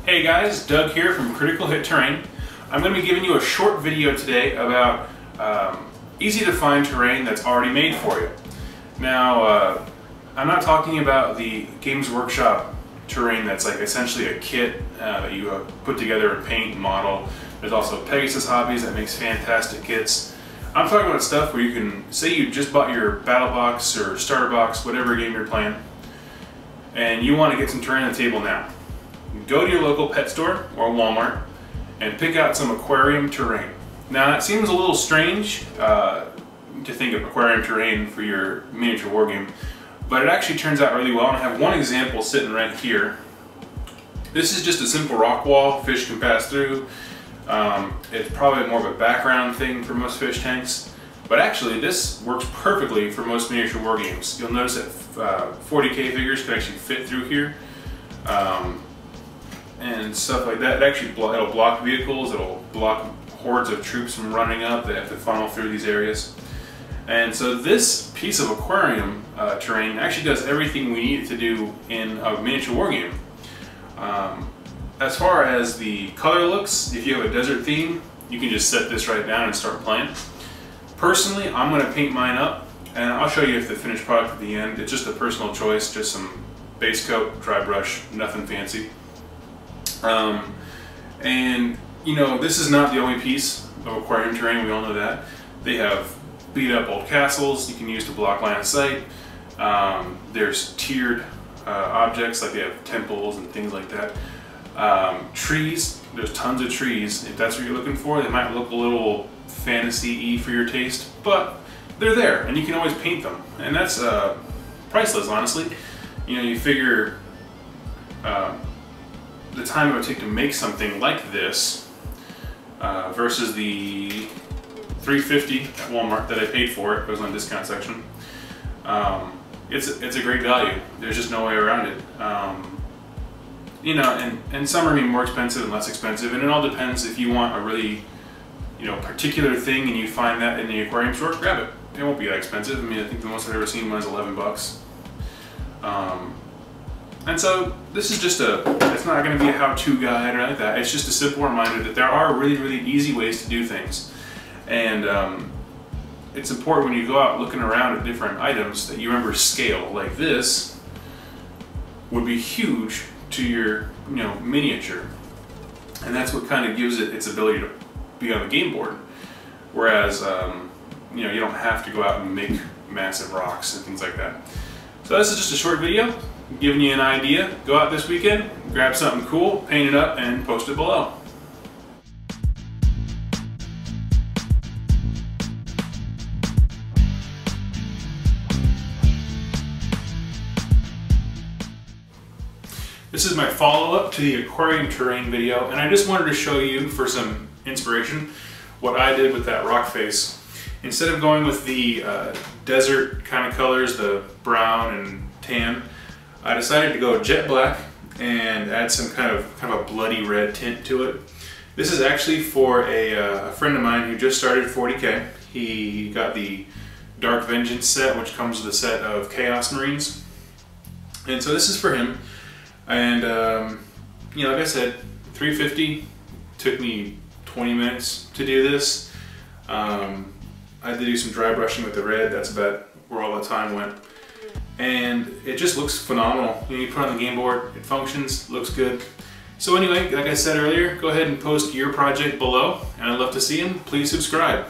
Hey guys, Doug here from Critical Hit Terrain. I'm going to be giving you a short video today about easy to find terrain that's already made for you. Now, I'm not talking about the Games Workshop terrain that's like essentially a kit that you put together and paint and model. There's also Pegasus Hobbies that makes fantastic kits. I'm talking about stuff where you can, say you just bought your battle box or starter box, whatever game you're playing, and you want to get some terrain on the table now. Go to your local pet store or Walmart and pick out some Aquarium Terrain. Now it seems a little strange to think of Aquarium Terrain for your miniature wargame, but it actually turns out really well, and I have one example sitting right here. This is just a simple rock wall fish can pass through. It's probably more of a background thing for most fish tanks, but actually this works perfectly for most miniature wargames. You'll notice that 40K figures can actually fit through here. And stuff like that. It'll block vehicles, it'll block hordes of troops from running up. They have to funnel through these areas. And so this piece of aquarium terrain actually does everything we need it to do in a miniature wargame. As far as the color looks, if you have a desert theme, you can just set this right down and start playing. Personally, I'm going to paint mine up, and I'll show you the finished product at the end. It's just a personal choice, just some base coat, dry brush, nothing fancy. And you know, this is not the only piece of aquarium terrain, we all know that. They have beat up old castles you can use to block line of sight. There's tiered objects, like they have temples and things like that. Trees, there's tons of trees. If that's what you're looking for, they might look a little fantasy-y for your taste, but they're there and you can always paint them. And that's priceless, honestly. You know, you figure the time it would take to make something like this versus the $3.50 at Walmart that I paid for it. It was on the discount section. It's a great value. There's just no way around it. You know, and some are going to be more expensive and less expensive, and it all depends. If you want a really, you know, particular thing and you find that in the aquarium store, grab it. It won't be that expensive. I mean, I think the most I've ever seen was 11 bucks. And so this is just it's not going to be a how-to guide or anything like that. It's just a simple reminder that there are really, really easy ways to do things. And it's important when you go out looking around at different items that you remember scale. Like this would be huge to your, you know, miniature. And that's what kind of gives it its ability to be on the game board. Whereas, you know, you don't have to go out and make massive rocks and things like that. So this is just a short video, giving you an idea. Go out this weekend, grab something cool, paint it up, and post it below. This is my follow-up to the Aquarium Terrain video, and I just wanted to show you, for some inspiration, what I did with that rock face. Instead of going with the desert kind of colors, the brown and tan, I decided to go jet black and add some kind of a bloody red tint to it. This is actually for a friend of mine who just started 40K. He got the Dark Vengeance set, which comes with a set of Chaos Marines. And so this is for him. And you know, like I said, $3.50, took me 20 minutes to do this. I had to do some dry brushing with the red. That's about where all the time went. And it just looks phenomenal. You put it on the game board, it functions, looks good. So anyway, like I said earlier, go ahead and post your project below, and I'd love to see them. Please subscribe.